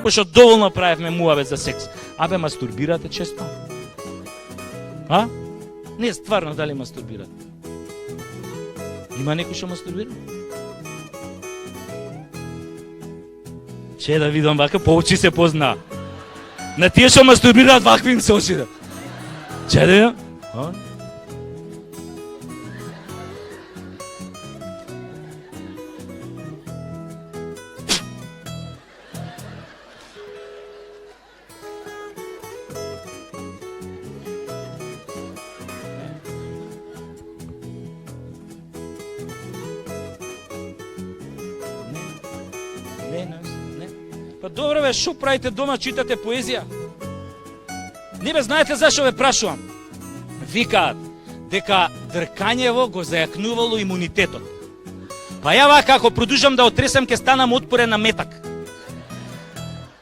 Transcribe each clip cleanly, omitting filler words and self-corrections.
пошто доволно правевме муавет за секс. Абе, мастурбирате често? А? Не, стварно, дали мастурбирате? Има некој што мастурбира? Че да видам вака, по очи се позна. На тие што мастурбираат вакви им се очи. Че да видам? Не. Па добре бе, шо правите дома, читате поезија? Не бе, знаете зашо ве прашувам? Викаат дека дркањево го зајакнувало имунитетот. Па ја вака, ако продужам да отресам, ке станам отпорен на метак.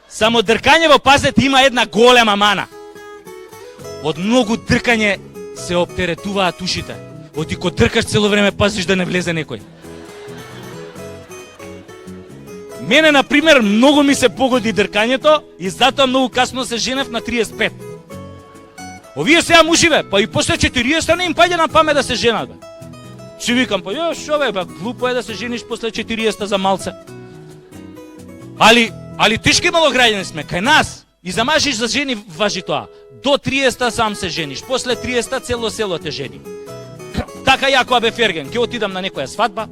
Само дркањево, пазете, има една голема мана. Од многу дркање се оптеретуваат ушите. Оти ко дркаш цело време, пазиш да не влезе некој. Мене, например, многу ми се погоди дркањето и затоа многу касно се женев на 35. Овие сега муживе, па и после 40 не им паѓа на памет да се женат, бе. Си викам, па ја, шо бе, глупо е да се жениш после 40 за малце. Али тешки малограѓани сме, кај нас. И за мажи и за жени важи тоа. До 30 сам се жениш, после 30 цело село те жени. Така јако бе Ферген, ќе отидам на некоја свадба,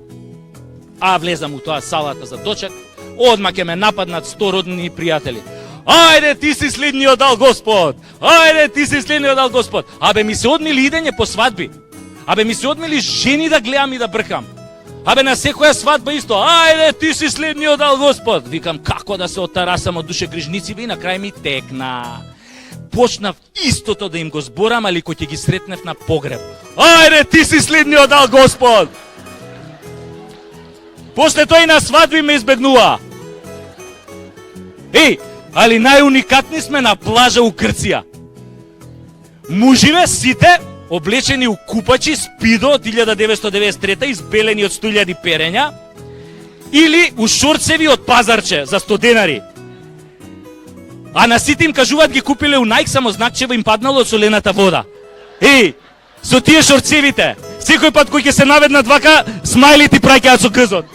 а влезам у тоа салата за дочек, одма ќе ме нападнат 100 родни пријатели. Ајде, ти си следниот дал Господ! Ајде, ти си следниот дал Господ! Абе, ми се одмили идење по свадби. Абе, ми се одмили жени да гледам и да бркам. Абе, на секоја свадба исто. Ајде, ти си следниот дал Господ! Викам, како да се отарасам од душегрижници, и на крај ми текна. Почнав истото да им го зборам, али кој ќе ги сретнев на погреб. Ајде, ти си следниот дал Господ! После тој на свадби ме избегнува. Али најуникатни сме на плажа у Грција. Муживе сите облечени у купачи спидо од 1993 избелени од 100.000 перења или у шорцеви од пазарче за 100 денари. А на сите им кажуваат ги купиле у Nike, само знакчево им паднало од солената вода. Со тие шорцевите, секој пат кој ќе се наведнат вака, смајли ти праќаат со гзот.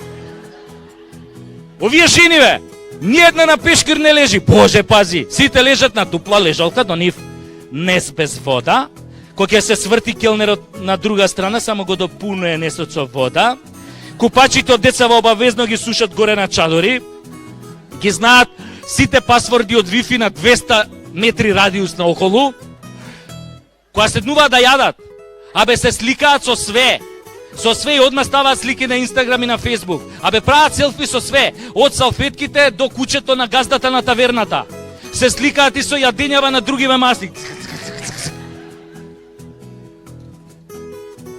Овие жени, бе, ниједна на пешкир не лежи. Боже, пази, сите лежат на тупла лежалка до нив. Нес без вода. Кој ќе се сврти келнерот на друга страна, само го допунуе несот со вода. Купачите од децава обавезно ги сушат горе на чадори. Ги знаат сите пасворди од Wi-Fi на 200 метри радиус наоколу. Кога седнуваат да јадат, абе се сликаат со све. Со све и одма ставаат слики на Инстаграм и на Фейсбук. Абе прават селфи со све, од салфетките до кучето на газдата на таверната. Се сликаат и со јадењава на другиве масли.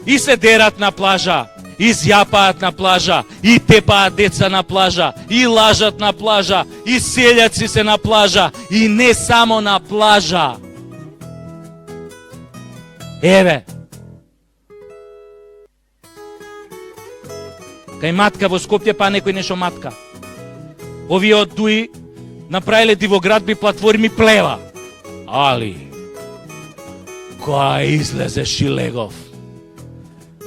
И се дерат на плажа, и зјапаат на плажа, и тепаат деца на плажа, и лажат на плажа, и селјаци се на плажа, и не само на плажа. Еве, кај матка во Скопје, па некој нешо матка. Овие од Дуи направиле дивоградби платформи плева. Али, која излезе Шилегов,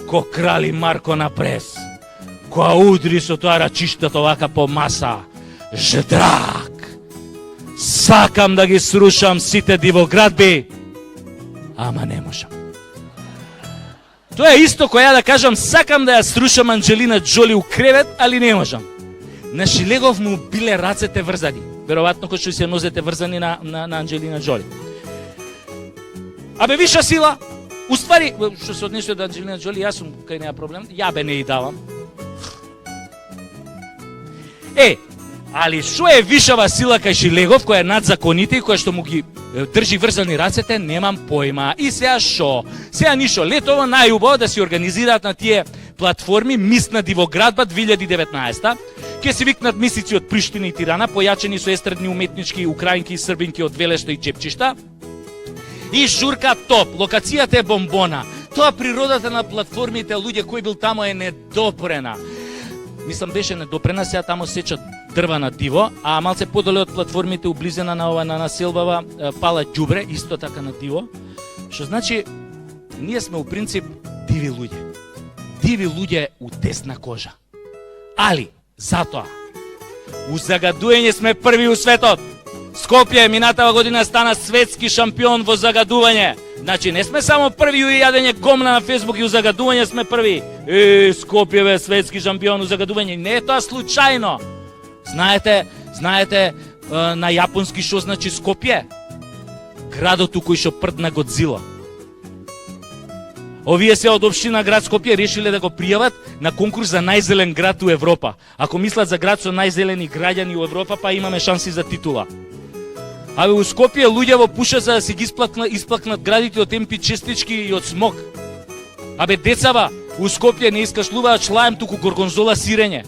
ко крали Марко на прес, која удри со тоа рачиштето вака по маса, ждрак. Сакам да ги срушам сите дивоградби, ама не можам. Тоа е исто која да кажам, сакам да ја срушам Анџелина Џоли у кревет, али не можам. На Шилегов му биле рацете врзани. Веројатно кој што се нозете врзани на Анџелина Џоли. Абе, виша сила. Уствари, што се однесува до Анџелина Џоли, јас сум кај неа проблем, ја бе не и давам. Али што е вишава сила кај Шилегов, која е над законите и која што му ги држи врзани рацете, немам појма. И сега шо? Сега нишо, летово најубаво да си организираат на тие платформи Мисна дивоградба 2019. Ке се викнат мисици од Приштина и Тирана, појачени со естрадни уметнички украинки и србинки од Велешто и Чепчишта. И шурка топ, локацијата е бомбона. Тоа природата на платформите, луѓе кои бил тамо е недопрена. Мислам беше недопрена, сега тамо сечат дрва на диво, а малце подоле од платформите у близина на ова на населбава пала ѓубре исто така на диво, што значи ние сме у принцип диви луѓе. Диви луѓе у тесна кожа. Али затоа у загадување сме први у светот. Скопје минатава година стана светски шампион во загадување. Значи не сме само први у јадење гомна на Фејсбук и у загадување сме први. Скопје бе светски шампион у загадување. Не е тоа случајно. Знаете на јапонски што значи Скопје? Градот кој што прдна Годзила. Овие се од општина град Скопје решиле да го пријават на конкурс за најзелен град у Европа. Ако мислат за град со најзелени граѓани у Европа, па имаме шанси за титула. Абе у Скопје луѓе пушат за да си ги исплакнат градите од темпи честички и од смог. Абе децава у Скопје не искашлуваат шлаем, туку горгонзола сирење.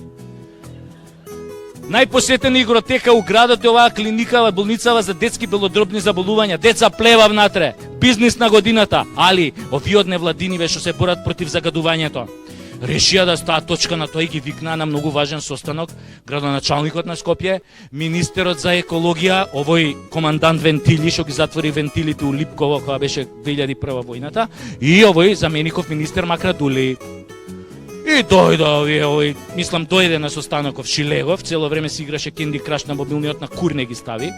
Најпосетена игротека у градот е оваа клиникава, болницава за детски белодробни заболувања. Деца плева внатре, бизнис на годината, али овие од невладиниве што се борат против загадувањето решија да стаат точка на тој, ги викнаа на многу важен состанок градоначалникот на Скопје, министерот за екологија, овој командант Вентили што ги затвори вентилите у Липково кога беше 2001 војната, и овој замеников министер Макрадули. И дојде мислам дојде на состаноков Шилегов, цело време си играше Candy Crush на мобилниот, на кур не ги стави.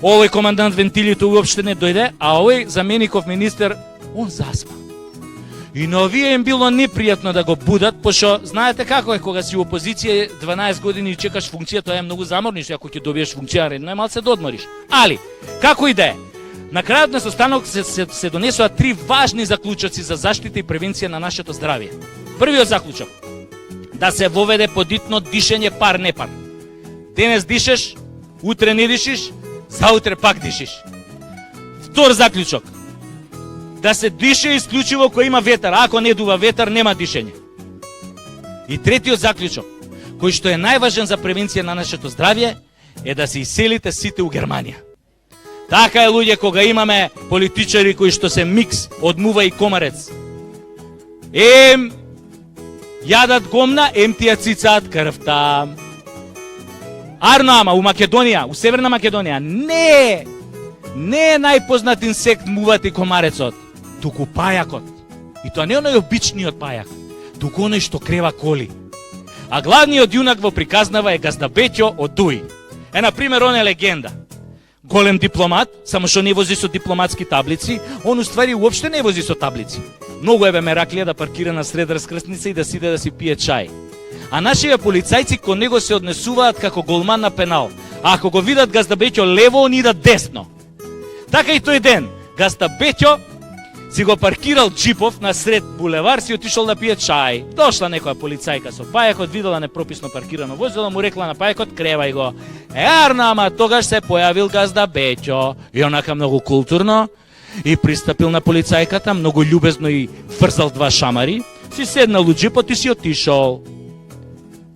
Овој командант Вентилите уопште не дојде, а овој замеников министер, он заспа. И на овие им било непријатно да го будат, пошто знаете како е кога си у опозиција 12 години и чекаш функција, тоа е многу заморниш, ако ќе добиеш функција, редно е малце да одмориш. Али, како и да е, на крајот на состанок се донесоа 3 важни заклучоци за заштита и превенција на нашето здравје. Првиот заклучок, да се воведе подитно дишење пар-не пар. Денес дишеш, утре не дишиш, заутре пак дишиш. Втор заклучок, да се дише исклучиво кој има ветар, а ако не дува ветар, нема дишење. И третиот заклучок, кој што е најважен за превенција на нашето здравје, е да се иселите сите у Германија. Така е луѓе кога имаме политичари кои што се микс од мува и комарец. Јадат гомна, ти ја цицаат крвта. Арно ама, у Македонија, у Северна Македонија, не е најпознат инсект муват и комарецот, туку пајакот. И тоа не е оној обичниот пајак, туку оној што крева коли. А главниот јунак во приказнава е Газда Беќо од Дуи. Например, он е легенда. Голем дипломат, само што не вози со дипломатски таблици, он уствари уопште не вози со таблици. Многу ме раклија да паркира на сред раскрсница и да сиде да си пие чај. А нашите полицајци кон него се однесуваат како голман на пенал. А ако го видат Газда Беќо лево, он идат десно. Така и тој ден, Газда Беќо си го паркирал джипов на сред булевар, си отишол да пие чај. Дошла некоја полицајка со пајакот, видела непрописно паркирано возило, му рекла на пајакот, кревај го. Арна, ама тогаш се појавил Газда Беќо. И онака многу културно и пристапил на полицајката, многу љубезно и врзал 2 шамари, си седнал у джипот и си отишол.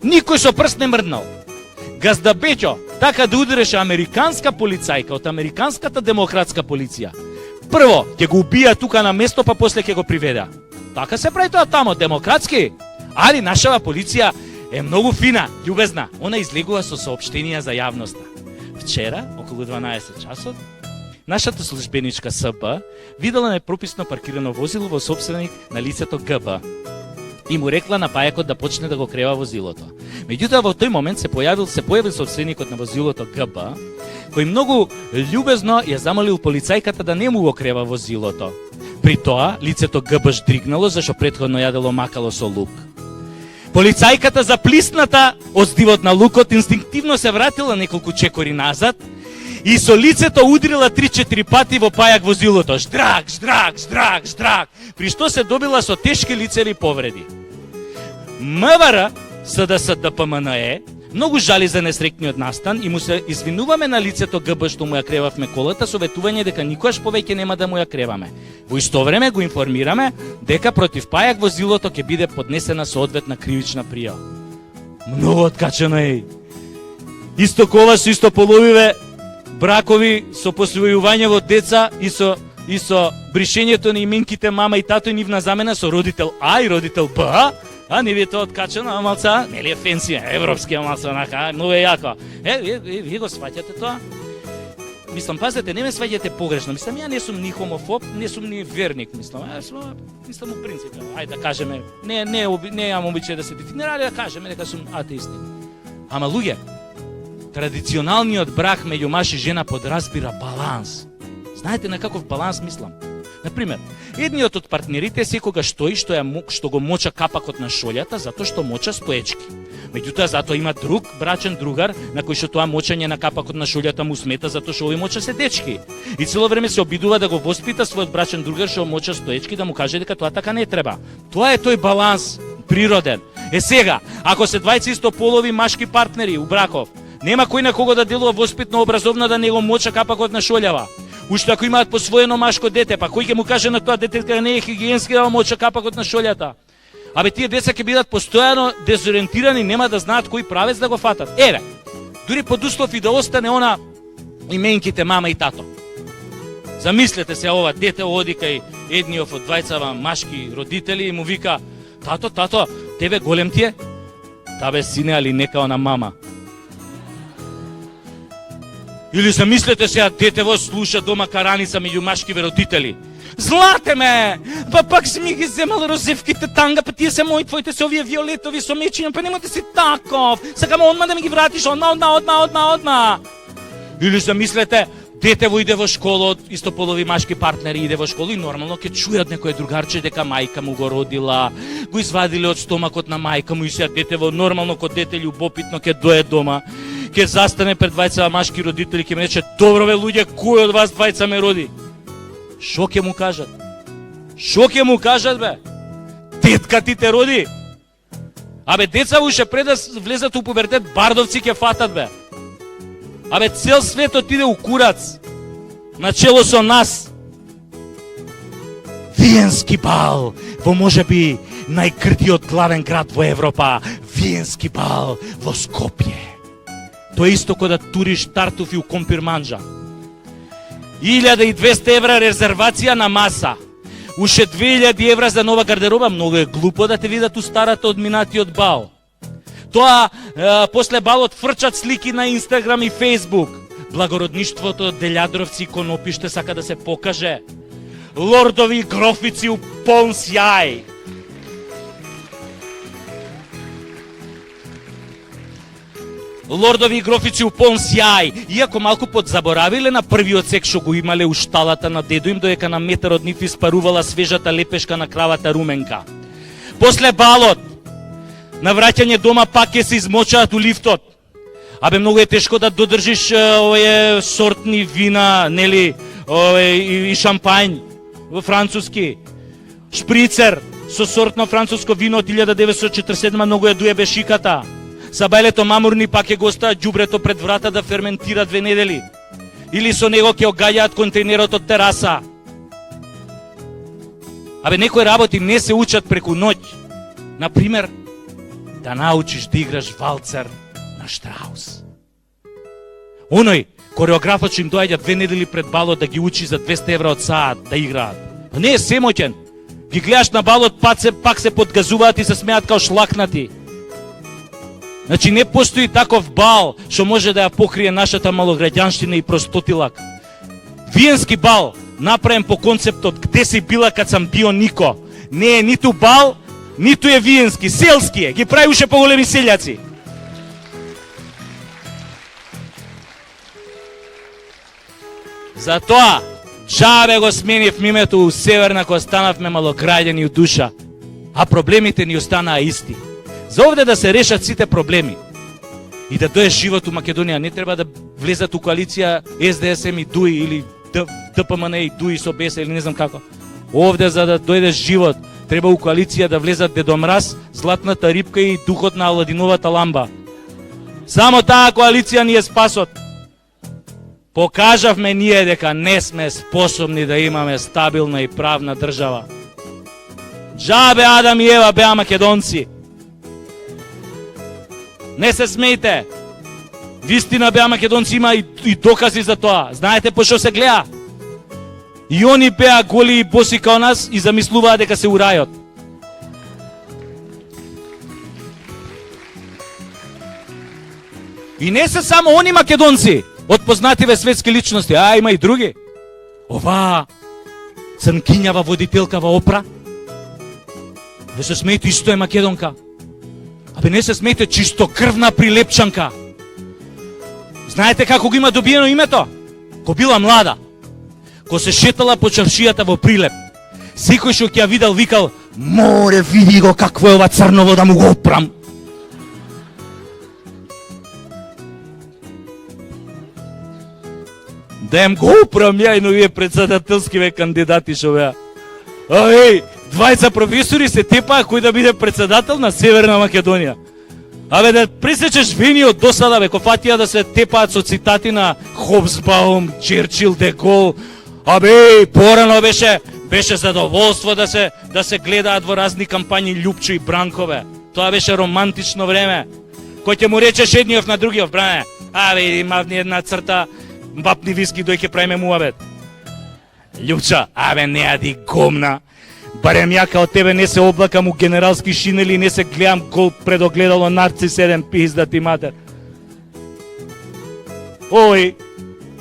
Никој со прст не мрднал. Газда Беќо така да удареше американска полицајка од американската демократска полиција. Прво, ќе го убија тука на место, па после ќе го приведа. Така се прави тоа тамо, демократски. Али нашава полиција е многу фина, љубезна. Она излегува со соопштенија за јавноста. Вчера, околу 12 часот, нашата службеничка СБ видела непрописно паркирано возило во сопственик на лицето ГБ. И му рекла на пајакот да почне да го крева возилото. Меѓутоа во тој момент се појавил собственикот на возилото ГБ, кој многу љубезно ја замолил полицајката да не му го крева возилото. При тоа лицето ГБ ждригнало зашто претходно јадело макало со лук. Полицајката заплисната од здивот на лукот инстинктивно се вратила неколку чекори назад и со лицето удрила 3-4 пати во пајак возилото. Ждрак, ждрак, ждрак, ждрак. При што се добила со тешки лицеви повреди. МВР, СДС ДПМНЕ, многу жали за несрекниот настан и му се извинуваме на лицето ГБ што му ја кревавме колата, советување дека никогаш повеќе нема да му ја креваме. Во исто време го информираме дека против пајак возилото ќе биде поднесена соодветна кривична пријава. Многу откачено е. Исто кова со истополовиве бракови со посвојување во деца и со бришењето на именките мама и тато и нивна замена со родител А и родител Б, А не видите откачано малца, нели е фенси, европскија малца, онака, но е јако. Ви го сваќате тоа? Мислам, пазете, не ме сваѓате погрешно. Мислам, ја не сум ни хомофоб, не сум ни верник, мислам. Мислам у принцип, ајде да кажеме, не имам обичај да се дефинира, али да кажеме дека сум атеист. Ама луѓе, традиционалниот брак меѓу маж и жена подразбира баланс. Знаете на каков баланс мислам? Например, едниот од партнерите секогаш тој што го моча капакот на шолјата затоа што моча стоечки. Меѓутоа затоа има друг брачен другар на кој што тоа мочење на капакот на шолјата му смета затоа што овој моча седечки. И цело време се обидува да го воспита својот брачен другар што моча стоечки да му каже дека тоа така не треба. Тоа е тој баланс природен. Сега, ако се двајца истополови машки партнери у браков, нема кој на кого да делува воспитно образовно да не го моча капакот на шолјава. Уште ако имаат посвоено машко дете, па кој ќе му каже на тоа дете дека не е хигиенски да моча капакот на шолјата? Абе тие деца ќе бидат постојано дезориентирани, нема да знаат кој правец да го фатат. Еве, дури под услов и да остане она именките мама и тато. Замислете се ова дете оди кај едниот од двајцава машки родители и му вика: "Тато, тебе голем ти е?" "Табе сине, али нека она мама." Или замислете сега детево слуша дома караница меѓу машкиве родители. "Злате ме! Па пак си ми ги земал розевките танга, па тие се мои, твоите се овие виолетови со мечиња, па немојте си таков. Сакам одма да ми ги вратиш, одма. Или замислете, детево иде во школа од истополови машки партнери, иде во школа и нормално ќе чујат некој другарче дека мајка му го родила, го извадиле од стомакот на мајка му и сега детево нормално кod дете љубопитно ќе дое дома. Ќе застане пред двајца машки родители, ќе ме рече: "Добро бе луѓе, кој од вас двајца ме роди?" Шо ќе му кажат? Бе? Тетка ти те роди? Абе деца уште пред да влезат у пубертет бардовци ќе фатат бе. Абе цел светот иде у курац. Начело со нас. Виенски бал во можеби најкртиот главен град во Европа. Виенски бал во Скопје. Тоа е исто кога да туриш тартуфи у компирманџа. 1200 евра резервација на маса. Уште 2000 евра за нова гардероба. Многу е глупо да те видат устарата од минатиот бал. Тоа, после балот фрчат слики на Инстаграм и Фейсбук. Благородништвото од Делјадровци и Конопиште сака да се покаже. Лордови и грофици у полн сјај. Лордови и грофици у полн сјај, иако малку подзаборавиле на првиот сек што го имале у шталата на дедо им, додека на метар од нив испарувала свежата лепешка на кравата Руменка. После балот, на враќање дома пак ќе се измочаат у лифтот. Абе многу е тешко да додржиш овие сортни вина, нели, и шампањ француски. Шприцер со сортно француско вино од 1947 многу ја дуе бешиката. Сабајлето мамурни пак ќе го остават ѓубрето пред врата да ферментира 2 недели. Или со него ќе огаѓаат контейнерот од тераса. Абе некои работи не се учат преку ноќ. Например, да научиш да играш валцер на Штраус. Оној кореографот што им доаѓа 2 недели пред балот да ги учи за 200 евра од саат да играат. Не е семоќен. Ги гледаш на балот, пак се подгазуваат и се смеат као шлакнати. Значи не постои таков бал што може да ја покрие нашата малограѓанштина и простотилак. Виенски бал направен по концептот "Где си била кад сам био Нико". Не е ниту бал, ниту е виенски, селски е. Ги прави уште поголеми селјаци. Затоа, чабе го сменив името у Северна, кога станавме малограѓани у душа, а проблемите ни останаа исти. За овде да се решат сите проблеми и да дое живот у Македонија, не треба да влезат у коалиција СДСМ и ДУИ или ДПМН и ДУИ со БЕС или не знам како. Овде за да дојде живот, треба у коалиција да влезат Дедо Мраз, Златната рибка и духот на Аладиновата ламба. Само таа коалиција ни е спасот. Покажавме ние дека не сме способни да имаме стабилна и правна држава. Джабе Адам и Ева беа македонци. Не се смејте. Вистина беа македонци, има и докази за тоа. Знаете по што се гледа? И они беа голи и боси као нас и замислуваа дека се у рајот. И не се само они македонци, од познативе светски личности, а има и други. Ова црнкињава водителка во Опра, не се смеете, исто е македонка. Абе не се смеете, чистокрвна прилепчанка. Знаете како го има добиено името? Ко била млада, ко се шетала по чаршијата во Прилеп, секој што ќе ја видел викал: море, види го какво е ова црново да му го опрам. Да им го опрам ја и новие председателскиве кандидати шо беа. Ај, двајца професори се тепаа кој да биде председател на Северна Македонија. Абе да пресечеш вини од досада, бе, ко фатија да се тепаат со цитати на Хобсбаум, Черчил, Де Гол. Абе, порано беше задоволство да се гледаат во разни кампањи Љупчо и Бранкове. Тоа беше романтично време. Кој ќе му речеш едниот на другиот, бране, абе, мавни една црта, вапни виски, дој ќе правиме муабет. Љупчо, абе, не ади гомна. Барем ја као тебе не се облакам у генералски шинели и не се гледам гол пред огледало Нарцис 7 пизда ти матер. Ој,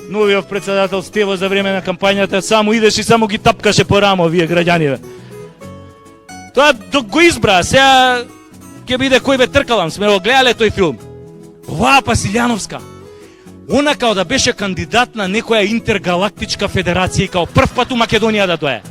новиот председател Стево за време на кампањата само идеш и само ги тапкаше по рамо вие граѓаниве. Тоа го избра, сега ќе биде кој бе тркалам, сме го гледале тој филм. Оваа Пасилјановска, она као да беше кандидат на некоја интергалактичка федерација и као прв пат у Македонија да дое.